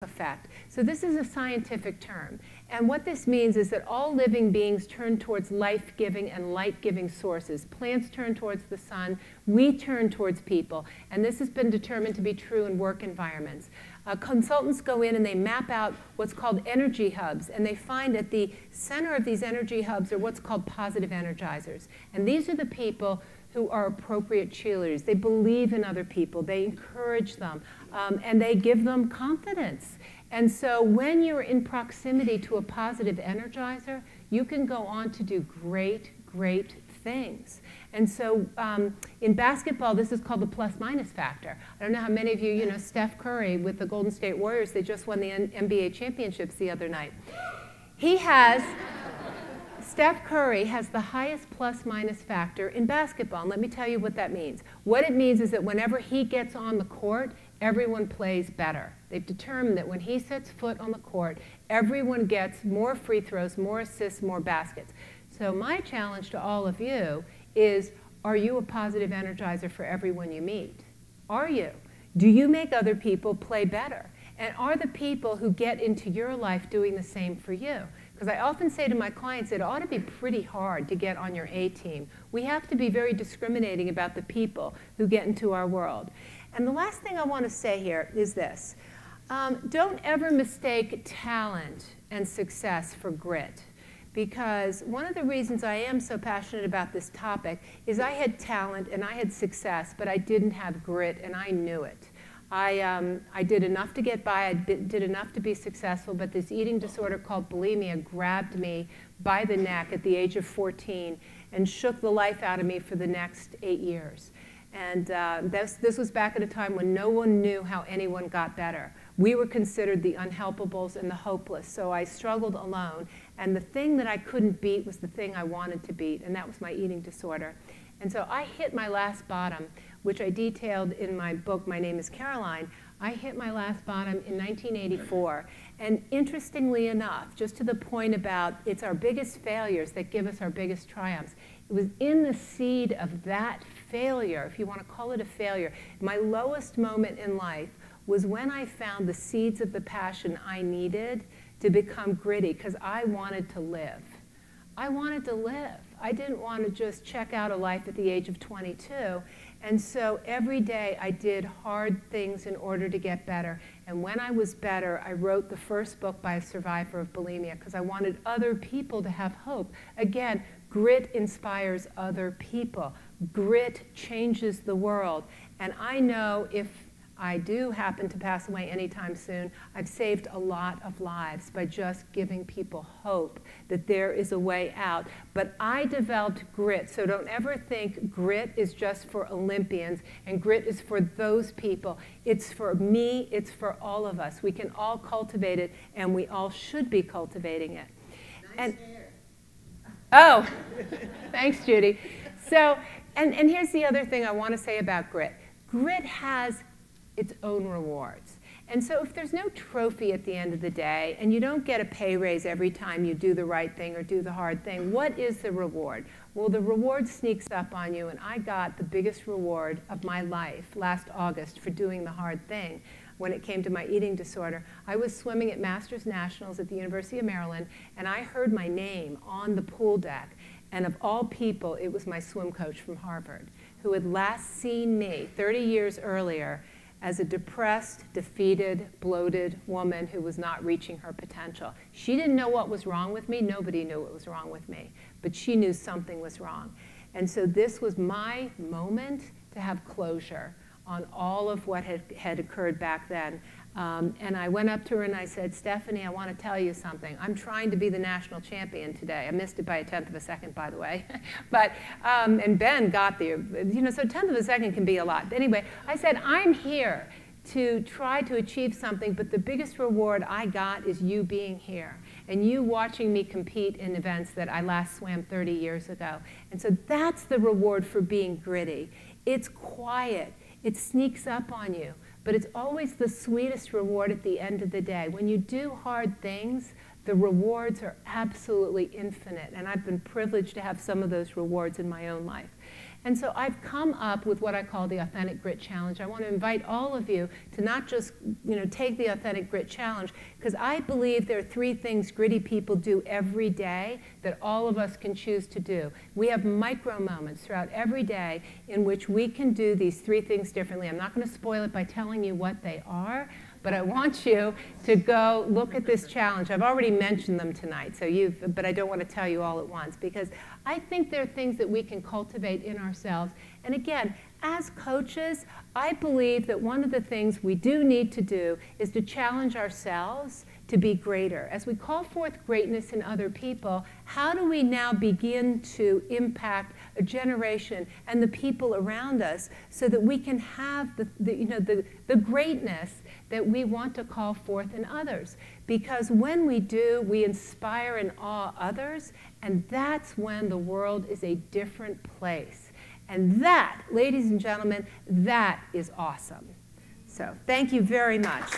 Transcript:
effect. So this is a scientific term. And what this means is that all living beings turn towards life-giving and light-giving sources. Plants turn towards the sun. We turn towards people. And this has been determined to be true in work environments. Consultants go in and they map out what's called energy hubs. And they find at the center of these energy hubs are what's called positive energizers. And these are the people who are appropriate cheerleaders. They believe in other people. They encourage them. And they give them confidence. And so when you're in proximity to a positive energizer, you can go on to do great, great things. And so in basketball, this is called the plus-minus factor. I don't know how many of you know Steph Curry with the Golden State Warriors. They just won the NBA championships the other night. Steph Curry has the highest plus-minus factor in basketball. And let me tell you what that means. What it means is that whenever he gets on the court, everyone plays better. They've determined that when he sets foot on the court, everyone gets more free throws, more assists, more baskets. So my challenge to all of you is, are you a positive energizer for everyone you meet? Are you? Do you make other people play better? And are the people who get into your life doing the same for you? Because I often say to my clients, it ought to be pretty hard to get on your A team. We have to be very discriminating about the people who get into our world. And the last thing I want to say here is this. Don't ever mistake talent and success for grit. Because one of the reasons I am so passionate about this topic is I had talent and I had success, but I didn't have grit, and I knew it. I did enough to get by, did enough to be successful, but this eating disorder called bulimia grabbed me by the neck at the age of 14 and shook the life out of me for the next 8 years. And this was back at a time when no one knew how anyone got better. We were considered the unhelpables and the hopeless, so I struggled alone. And the thing that I couldn't beat was the thing I wanted to beat, and that was my eating disorder. And so I hit my last bottom, which I detailed in my book, My Name is Caroline. I hit my last bottom in 1984. And interestingly enough, just to the point about it's our biggest failures that give us our biggest triumphs, it was in the seed of that failure, if you want to call it a failure, my lowest moment in life was when I found the seeds of the passion I needed to become gritty, because I wanted to live. I wanted to live. I didn't want to just check out a life at the age of 22. And so every day I did hard things in order to get better. And when I was better, I wrote the first book by a survivor of bulimia because I wanted other people to have hope. Again, grit inspires other people. Grit changes the world. And I know if I do happen to pass away anytime soon, I've saved a lot of lives by just giving people hope that there is a way out. But I developed grit, so don't ever think grit is just for Olympians and grit is for those people. It's for me, it's for all of us. We can all cultivate it, and we all should be cultivating it. Nice hair. Oh, thanks, Judy. So, and here's the other thing I want to say about grit. Grit has its own rewards. And so if there's no trophy at the end of the day, and you don't get a pay raise every time you do the right thing or do the hard thing, what is the reward? Well, the reward sneaks up on you, and I got the biggest reward of my life last August for doing the hard thing when it came to my eating disorder. I was swimming at Masters Nationals at the University of Maryland, and I heard my name on the pool deck. And of all people, it was my swim coach from Harvard, who had last seen me 30 years earlier as a depressed, defeated, bloated woman who was not reaching her potential. She didn't know what was wrong with me. Nobody knew what was wrong with me. But she knew something was wrong. And so this was my moment to have closure on all of what had occurred back then. And I went up to her and I said, Stephanie, I want to tell you something. I'm trying to be the national champion today. I missed it by a 1/10 of a second, by the way. But, and Ben got there. You know, so 1/10 of a second can be a lot. But anyway, I said, I'm here to try to achieve something, but the biggest reward I got is you being here and you watching me compete in events that I last swam 30 years ago. And so that's the reward for being gritty. It's quiet. It sneaks up on you. But it's always the sweetest reward at the end of the day. When you do hard things, the rewards are absolutely infinite. And I've been privileged to have some of those rewards in my own life. And so I've come up with what I call the Authentic Grit Challenge. I want to invite all of you to not just take the Authentic Grit Challenge, because I believe there are 3 things gritty people do every day that all of us can choose to do. We have micro moments throughout every day in which we can do these 3 things differently. I'm not going to spoil it by telling you what they are, but I want you to go look at this challenge. I've already mentioned them tonight, but I don't want to tell you all at once, because I think there are things that we can cultivate in ourselves. And again, as coaches, I believe that one of the things we do need to do is to challenge ourselves to be greater. As we call forth greatness in other people, how do we now begin to impact a generation and the people around us so that we can have the greatness that we want to call forth in others? Because when we do, we inspire and awe others, and that's when the world is a different place. And that, ladies and gentlemen, that is awesome. So thank you very much.